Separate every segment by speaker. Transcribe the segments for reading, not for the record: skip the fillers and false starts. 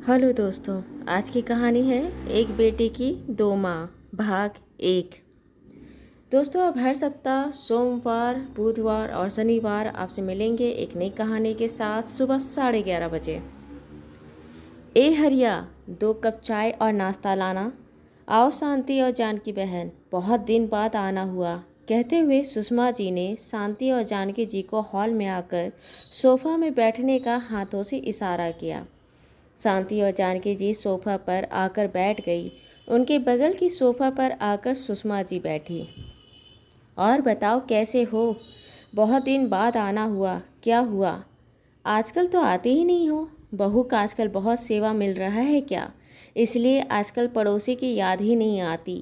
Speaker 1: Hello दोस्तों, आज की कहानी है एक बेटे की दो माँ भाग 1। दोस्तों, अब हर सप्ताह सोमवार, बुधवार और शनिवार आपसे मिलेंगे एक नई कहानी के साथ सुबह 11:30 बजे। ए हरिया, 2 कप चाय और नाश्ता लाना। आओ शांति और जानकी बहन, बहुत दिन बाद आना हुआ। कहते हुए सुषमा जी ने शांति और जानकी जी को हॉल में आकर सोफा में बैठने का हाथों से इशारा किया। शांति और जानकी जी सोफा पर आकर बैठ गई। उनके बगल की सोफा पर आकर सुषमा जी बैठी। और बताओ कैसे हो? बहुत दिन बाद आना हुआ। क्या हुआ? आजकल तो आते ही नहीं हो। बहू का आजकल बहुत सेवा मिल रहा है क्या? इसलिए आजकल पड़ोसी की याद ही नहीं आती।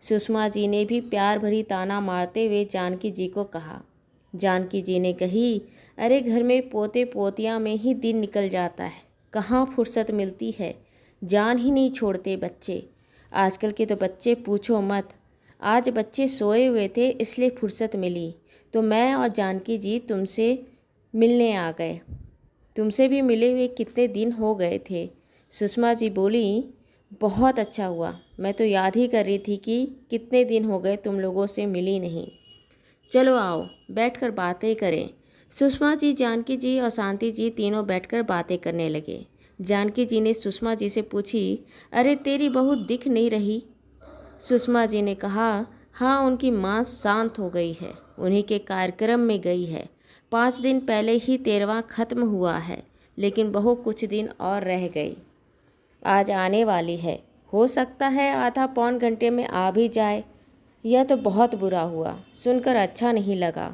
Speaker 1: सुषमा जी ने भी प्यार भरी ताना मारते हुए जानकी जी को कहा। जानकी जी ने कही, अरे घर में पोते पोतियाँ में ही दिन निकल जाता है, कहाँ फुर्सत मिलती है। जान ही नहीं छोड़ते बच्चे। आजकल के तो बच्चे पूछो मत। आज बच्चे सोए हुए थे इसलिए फुर्सत मिली तो मैं और जानकी जी तुमसे मिलने आ गए। तुमसे भी मिले हुए कितने दिन हो गए थे। सुषमा जी बोली, बहुत अच्छा हुआ। मैं तो याद ही कर रही थी कि कितने दिन हो गए तुम लोगों से मिली नहीं। चलो आओ बैठकर बातें करें। सुषमा जी, जानकी जी और शांति जी तीनों बैठकर बातें करने लगे। जानकी जी ने सुषमा जी से पूछी, अरे तेरी बहू दिख नहीं रही। सुषमा जी ने कहा, हाँ उनकी माँ शांत हो गई है, उन्हीं के कार्यक्रम में गई है। 5 दिन पहले ही 13वां खत्म हुआ है, लेकिन बहू कुछ दिन और रह गई। आज आने वाली है, हो सकता है आधा पौन घंटे में आ भी जाए। यह तो बहुत बुरा हुआ, सुनकर अच्छा नहीं लगा।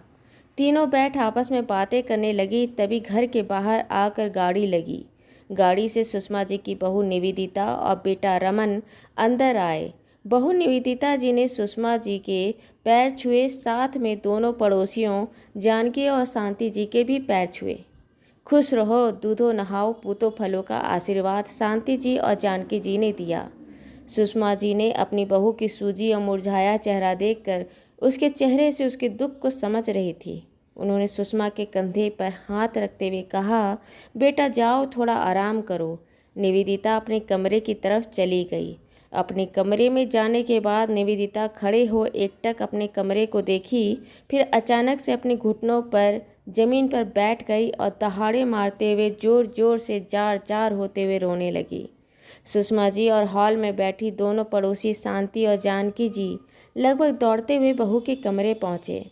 Speaker 1: तीनों बैठ आपस में बातें करने लगी, तभी घर के बाहर आकर गाड़ी लगी। गाड़ी से सुषमा जी की बहू निवेदिता और बेटा रमन अंदर आए। बहू निवेदिता जी ने सुषमा जी के पैर छुए, साथ में दोनों पड़ोसियों जानकी और शांति जी के भी पैर छुए। खुश रहो, दूधो नहाओ, पूतो फलों का आशीर्वाद शांति जी और जानकी जी ने दिया। सुषमा जी ने अपनी बहू की सूजी और मुरझाया चेहरा देखकर उसके चेहरे से उसके दुख को समझ रही थी। उन्होंने सुषमा के कंधे पर हाथ रखते हुए कहा, बेटा जाओ थोड़ा आराम करो। निवेदिता अपने कमरे की तरफ चली गई। अपने कमरे में जाने के बाद निवेदिता खड़े हो एकटक अपने कमरे को देखी, फिर अचानक से अपने घुटनों पर जमीन पर बैठ गई और दहाड़े मारते हुए जोर जोर से जार जार होते हुए रोने लगी। सुषमा जी और हॉल में बैठी दोनों पड़ोसी शांति और जानकी जी लगभग दौड़ते हुए बहू के कमरे पहुँचे।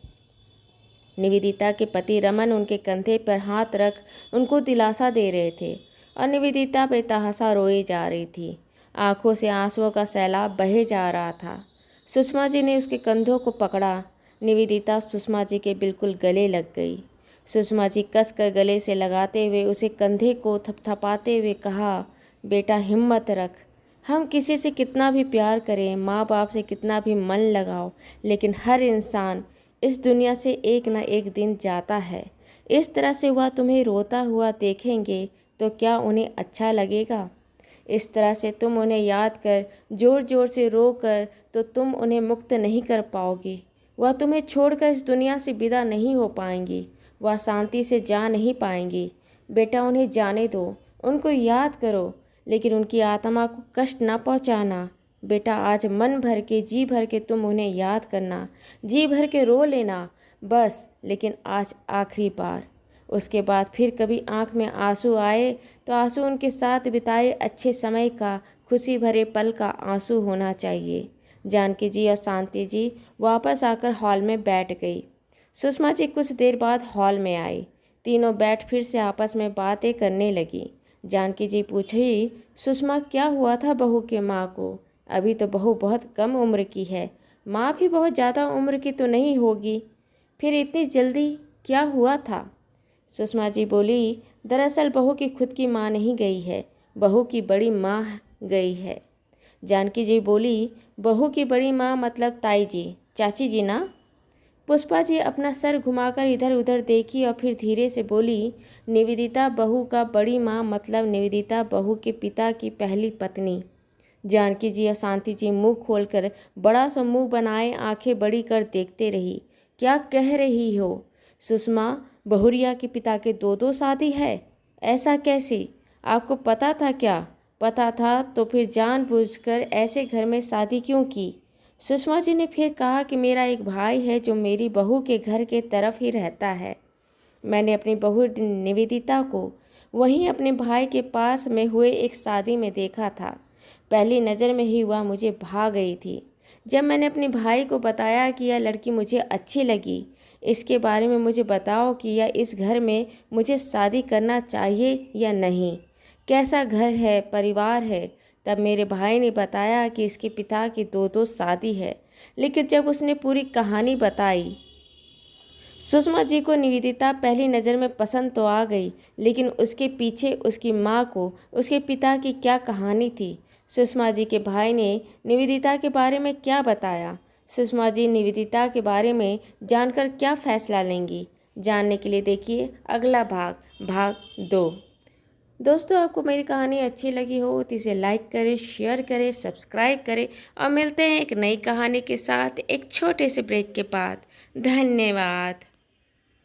Speaker 1: निवेदिता के पति रमन उनके कंधे पर हाथ रख उनको दिलासा दे रहे थे और निवेदिता बेतहाशा रोई जा रही थी। आंखों से आंसुओं का सैलाब बहे जा रहा था। सुषमा जी ने उसके कंधों को पकड़ा। निवेदिता सुषमा जी के बिल्कुल गले लग गई। सुषमा जी कसकर गले से लगाते हुए उसे कंधे को थपथपाते हुए कहा, बेटा हिम्मत रख। हम किसी से कितना भी प्यार करें, माँ बाप से कितना भी मन लगाओ, लेकिन हर इंसान इस दुनिया से एक न एक दिन जाता है। इस तरह से वह तुम्हें रोता हुआ देखेंगे तो क्या उन्हें अच्छा लगेगा? इस तरह से तुम उन्हें याद कर जोर जोर से रो कर तो तुम उन्हें मुक्त नहीं कर पाओगी। वह तुम्हें छोड़कर इस दुनिया से विदा नहीं हो पाएंगी। वह शांति से जा नहीं पाएंगी। बेटा उन्हें जाने दो, उनको याद करो, लेकिन उनकी आत्मा को कष्ट न पहुंचाना। बेटा आज मन भर के जी भर के तुम उन्हें याद करना, जी भर के रो लेना बस, लेकिन आज आखिरी बार। उसके बाद फिर कभी आंख में आंसू आए तो आंसू उनके साथ बिताए अच्छे समय का, खुशी भरे पल का आंसू होना चाहिए। जानकी जी और शांति जी वापस आकर हॉल में बैठ गई। सुषमा जी कुछ देर बाद हॉल में आई। तीनों बैठ फिर से आपस में बातें करने लगी। जानकी जी पूछी, सुषमा क्या हुआ था बहू के माँ को? अभी तो बहू बहुत कम उम्र की है, माँ भी बहुत ज़्यादा उम्र की तो नहीं होगी, फिर इतनी जल्दी क्या हुआ था? सुषमा जी बोली, दरअसल बहू की खुद की माँ नहीं गई है, बहू की बड़ी माँ गई है। जानकी जी बोली, बहू की बड़ी माँ मतलब ताई जी, चाची जी ना? पुष्पा जी अपना सर घुमाकर इधर उधर देखी और फिर धीरे से बोली, निवेदिता बहू का बड़ी माँ मतलब निवेदिता बहू के पिता की पहली पत्नी। जानकी जी और शांति जी मुंह खोलकर बड़ा सा मुंह बनाए आंखें बड़ी कर देखते रही। क्या कह रही हो सुषमा? बहुरिया के पिता के दो शादी है? ऐसा कैसे? आपको पता था क्या? पता था तो फिर जानबूझकर ऐसे घर में शादी क्यों की। सुषमा जी ने फिर कहा कि मेरा एक भाई है जो मेरी बहू के घर के तरफ ही रहता है। मैंने अपनी बहू निवेदिता को वहीं अपने भाई के पास में हुए एक शादी में देखा था। पहली नज़र में ही वह मुझे भा गई थी। जब मैंने अपने भाई को बताया कि यह लड़की मुझे अच्छी लगी, इसके बारे में मुझे बताओ कि यह इस घर में मुझे शादी करना चाहिए या नहीं, कैसा घर है, परिवार है, तब मेरे भाई ने बताया कि इसके पिता की दो शादी है। लेकिन जब उसने पूरी कहानी बताई, सुषमा जी को निवेदिता पहली नज़र में पसंद तो आ गई, लेकिन उसके पीछे उसकी माँ को उसके पिता की क्या कहानी थी। सुषमा जी के भाई ने निवेदिता के बारे में क्या बताया, सुषमा जी निवेदिता के बारे में जानकर क्या फैसला लेंगी, जानने के लिए देखिए अगला भाग 2। दोस्तों, आपको मेरी कहानी अच्छी लगी हो तो इसे लाइक करें, शेयर करें, सब्सक्राइब करें और मिलते हैं एक नई कहानी के साथ एक छोटे से ब्रेक के बाद। धन्यवाद।